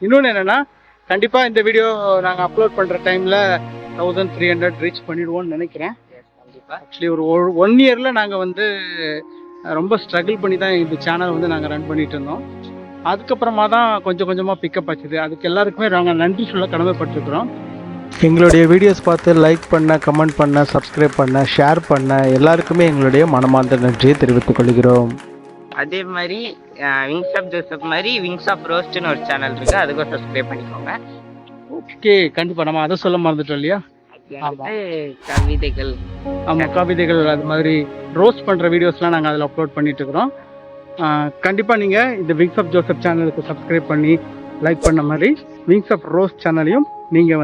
இன்னொன்று என்னென்னா, கண்டிப்பாக இந்த வீடியோ நாங்கள் அப்லோட் பண்ணுற டைமில் 1300 ரீச் பண்ணிடுவோம்னு நினைக்கிறேன். ஆக்சுவலி ஒரு 1 இயரில் நாங்கள் ரொம்ப ஸ்ட்ரகிள் பண்ணி தான் இந்த சேனல் நாங்கள் ரன் பண்ணிட்டு இருந்தோம். அதுக்கப்புறமா தான் கொஞ்சம் கொஞ்சமாக பிக்கப் ஆச்சுது. அதுக்கு எல்லாருக்குமே நாங்கள் நன்றி சொல்ல கடமைப்பட்டிருக்கிறோம். எங்களுடைய வீடியோஸ் பார்த்து லைக் பண்ண, கமெண்ட் பண்ண, சப்ஸ்கிரைப் பண்ண, ஷேர் பண்ண எல்லாருக்குமே எங்களுடைய மனமார்ந்த நன்றியை தெரிவித்துக் கொள்கிறோம். அதே மாதிரி விங்ஸ் ஆஃப் ஜோசப் மாதிரி விங்ஸ் ஆஃப் ரோஸ்ட்னு ஒரு சேனல் இருக்குது, அதுக்கும் சப்ஸ்கிரைப் பண்ணிக்கோங்க. ஓகே, கண்டிப்பாக நம்ம அதை சொல்ல மறந்துட்டோம் இல்லையா. கவிதைகள், ஆமாம், கவிதைகள், அது மாதிரி ரோஸ்ட் பண்ணுற வீடியோஸ்லாம் நாங்கள் அதில் அப்லோட் பண்ணிட்டு இருக்கிறோம். கண்டிப்பாக நீங்கள் இந்த விங்ஸ் ஆஃப் ஜோசப் சேனலுக்கு சப்ஸ்கிரைப் பண்ணி லைக் பண்ண மாதிரி விங்ஸ் ஆஃப் ரோஸ் சேனலையும் நீங்கள்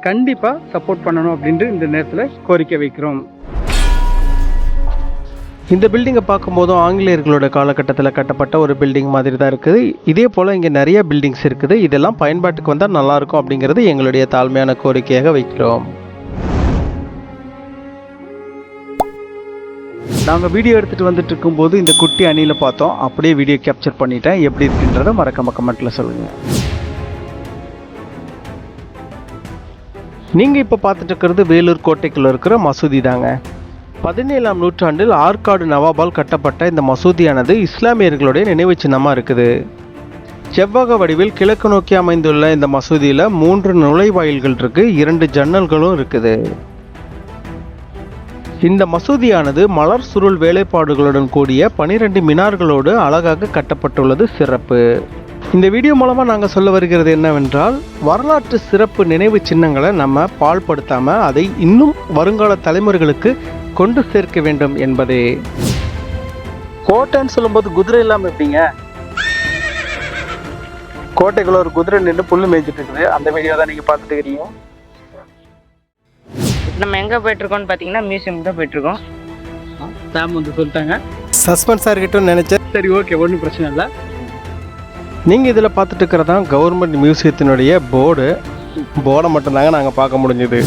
கண்டிப்பாக சப்போர்ட் பண்ணணும் அப்படின்ட்டு இந்த நேரத்தில் கோரிக்கை வைக்கிறோம். இந்த பில்டிங்கை பார்க்கும்போதும் ஆங்கிலேயர்களோட காலகட்டத்தில் கட்டப்பட்ட ஒரு பில்டிங் மாதிரி தான் இருக்குது. இதே போல் இங்கே நிறைய பில்டிங்ஸ் இருக்குது. இதெல்லாம் பயன்பாட்டுக்கு வந்தால் நல்லாயிருக்கும் அப்படிங்கிறது எங்களுடைய தாழ்மையான கோரிக்கையாக வைக்கிறோம். நாங்கள் வீடியோ எடுத்துகிட்டு வந்துட்டு இருக்கும்போது இந்த குட்டி அணியில் பார்த்தோம். அப்படியே வீடியோ கேப்சர் பண்ணிட்டேன். எப்படி இருக்குன்றதை மறக்காம கமெண்ட்டில் சொல்லுங்கள். நீங்கள் இப்போ பார்த்துட்டு இருக்கிறது வேலூர் கோட்டைக்குள்ளே இருக்கிற மசூதி தாங்க. 17ஆம் நூற்றாண்டில் ஆற்காடு நவாபால் கட்டப்பட்ட இந்த மசூதியானது இஸ்லாமியர்களுடைய நினைவு சின்னமாக இருக்குது. செவ்வக வடிவில் கிழக்கு நோக்கி அமைந்துள்ள இந்த மசூதியில் 3 நுழைவாயில்கள் இருக்குது, 2 ஜன்னல்களும் இருக்குது. இந்த மசூதியானது மலர் சுருள் வேலைப்பாடுகளுடன் கூடிய 12 மினார்களோடு அழகாக கட்டப்பட்டுள்ளது சிறப்பு. இந்த வீடியோ மூலமாக நாங்கள் சொல்ல வருகிறது என்னவென்றால், வரலாற்று சிறப்பு நினைவு சின்னங்களை நம்ம பாழ்படுத்தாமல் அதை இன்னும் வருங்கால தலைமுறைகளுக்கு கொண்டு சேர்க்க வேண்டும் என்பதே. கோட்டைன்னு சொல்லும்போது குதிரை இல்லாமல் எப்படிங்க? கோட்டைக்குள்ள ஒரு குதிரை நின்று புல்லு மேய்ச்சிட்டு இருக்குது. அந்த வீடியோ தான் நீங்கள் பார்த்துட்டு இருக்கிறீங்க. நம்ம எங்கே போயிட்டுருக்கோம்னு பார்த்தீங்கன்னா மியூசியம் தான் போயிட்டுருக்கோம். சாம் சொல்லிட்டாங்க, சஸ்பென்ஸாக இருக்கட்டும் நினச்சேன். சரி, ஓகே, ஒன்றும் பிரச்சனை இல்லை. நீங்கள் இதில் பார்த்துட்டு இருக்கிறதான் கவர்மெண்ட் மியூசியத்தினுடைய போர்டை மட்டும்தாங்க நாங்கள் பார்க்க முடிஞ்சது.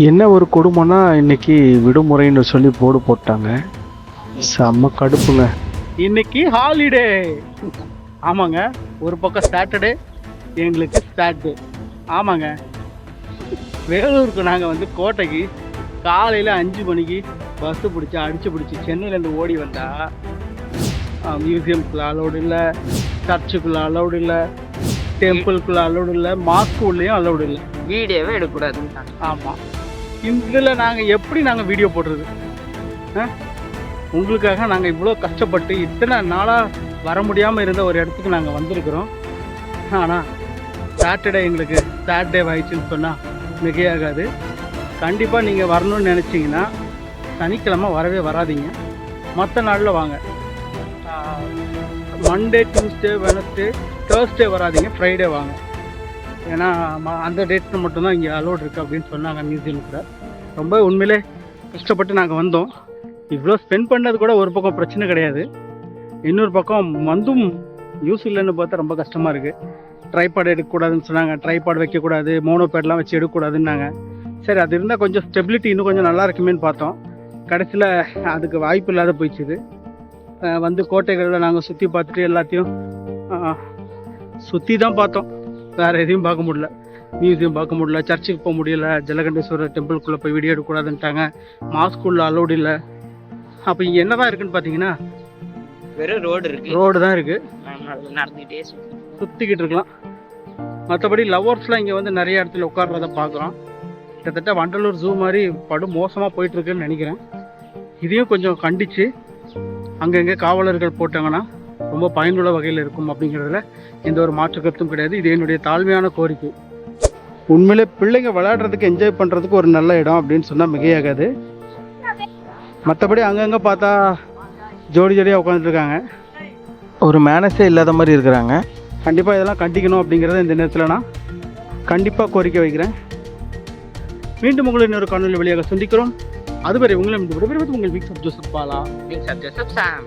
என்ன ஒரு கொடுமைனா, இன்றைக்கி விடுமுறைன்னு சொல்லி போர்டு போட்டாங்க. செம்ம கடுப்புங்க. இன்னைக்கு ஹாலிடே. ஆமாங்க, ஒரு பக்கம் சாட்டர்டே, எங்களுக்கு சாட்டர்டே. ஆமாங்க, வேலூருக்கு நாங்கள் வந்து கோட்டைக்கு காலையில் 5 மணிக்கு பஸ்ஸு பிடிச்சி அடித்து பிடிச்சி சென்னையிலேருந்து ஓடி வந்தால் மியூசியம்குள்ளே அலௌடு இல்லை, சர்ச்சுக்குள்ளே அலௌடு இல்லை, டெம்பிள்குள்ளே அலௌடு இல்லை, மாஸ்குள்ளேயும் அலௌடு இல்லை. வீடியோவே எடுக்கக்கூடாதுன்னு. ஆமாம், இதில் நாங்கள் எப்படி நாங்கள் வீடியோ போடுறது? உங்களுக்காக நாங்கள் இவ்வளோ கஷ்டப்பட்டு இத்தனை நாளாக வர முடியாமல் இருந்த ஒரு இடத்துக்கு நாங்கள் வந்திருக்கிறோம். ஆனால் சாட்டர்டே எங்களுக்கு சாட்டர்டே ஆயிடுச்சுன்னு சொன்னால் மிகையாகாது. கண்டிப்பாக நீங்கள் வரணும்னு நினச்சிங்கன்னா சனிக்கிழமை வரவே வராதிங்க, மற்ற நாளில் வாங்க. மண்டே, டியூஸ்டே, வெனஸ்டே, தேர்ஸ்டே வராதிங்க, ஃப்ரைடே வாங்க. ஏன்னா அந்த டேட்டில் மட்டும்தான் இங்கே அலோடு இருக்குது அப்படின்னு சொன்னாங்க மியூசியமில். ரொம்ப உண்மையிலே கஷ்டப்பட்டு நாங்கள் வந்தோம். இவ்வளோ ஸ்பெண்ட் பண்ணது கூட ஒரு பக்கம் பிரச்சனை கிடையாது, இன்னொரு பக்கம் வந்தும் யூஸ் இல்லைன்னு பார்த்தா ரொம்ப கஷ்டமாக இருக்குது. ட்ரைபாட் எடுக்கக்கூடாதுன்னு சொன்னாங்க, ட்ரைபாட் வைக்கக்கூடாது, மோனோபேட்லாம் வச்சு எடுக்கக்கூடாதுன்னாங்க. சரி, அது இருந்தால் கொஞ்சம் ஸ்டெபிலிட்டி இன்னும் கொஞ்சம் நல்லா இருக்குமேன்னு பார்த்தோம். கடைசியில் அதுக்கு வாய்ப்பு இல்லாத போயிடுச்சுது. வந்து கோட்டைகளில் நாங்கள் சுற்றி பார்த்துட்டு எல்லாத்தையும் சுற்றி தான் பார்த்தோம், வேறு எதையும் பார்க்க முடியல. மியூசியம் பார்க்க முடியல, சர்ச்சுக்கு போக முடியல, ஜலகண்டேஸ்வரர் டெம்பிள்குள்ளே போய் வீடியோ எடுக்கக்கூடாதுன்ட்டாங்க, மாஸ்குள்ளே அலோடு இல்லை. அப்போ இங்கே என்ன தான் இருக்குன்னு பார்த்தீங்கன்னா வெறும் ரோடு தான் இருக்குது, நடந்துகிட்டே சுற்றிக்கிட்டு இருக்கலாம். மற்றபடி லவ்வர்ஸ்லாம் இங்கே வந்து நிறைய இடத்துல உட்கார்றத பார்க்குறோம். கிட்டத்தட்ட வண்டலூர் ஜூ மாதிரி படு மோசமாக போயிட்டுருக்குன்னு நினைக்கிறேன். இதையும் கொஞ்சம் கண்டித்து அங்கங்கே காவலர்கள் போட்டாங்கன்னா ரொம்ப பயனுள்ள வகையில் இருக்கும் அப்படிங்கிறதுல எந்த ஒரு மாற்று கருத்தும் கிடையாது. இது என்னுடைய தாழ்மையான கோரிக்கை. உண்மையிலே பிள்ளைங்க விளையாடுறதுக்கு என்ஜாய் பண்ணுறதுக்கு ஒரு நல்ல இடம் அப்படின்னு சொன்னால் மிகையாகாது. மற்றபடி அங்கங்கே பார்த்தா ஜோடி ஜோடியாக உட்காந்துருக்காங்க, ஒரு மேனஸே இல்லாத மாதிரி இருக்கிறாங்க. கண்டிப்பாக இதெல்லாம் கண்டிக்கணும் அப்படிங்கிறத இந்த நேரத்தில் நான் கண்டிப்பாக கோரிக்கை வைக்கிறேன். மீண்டும் உங்களை இன்னொரு காணொலி வழியாக சந்திக்கிறோம். அதுவரை உங்களை உங்கள் wings of Joseph Bala, wings of Joseph Sam.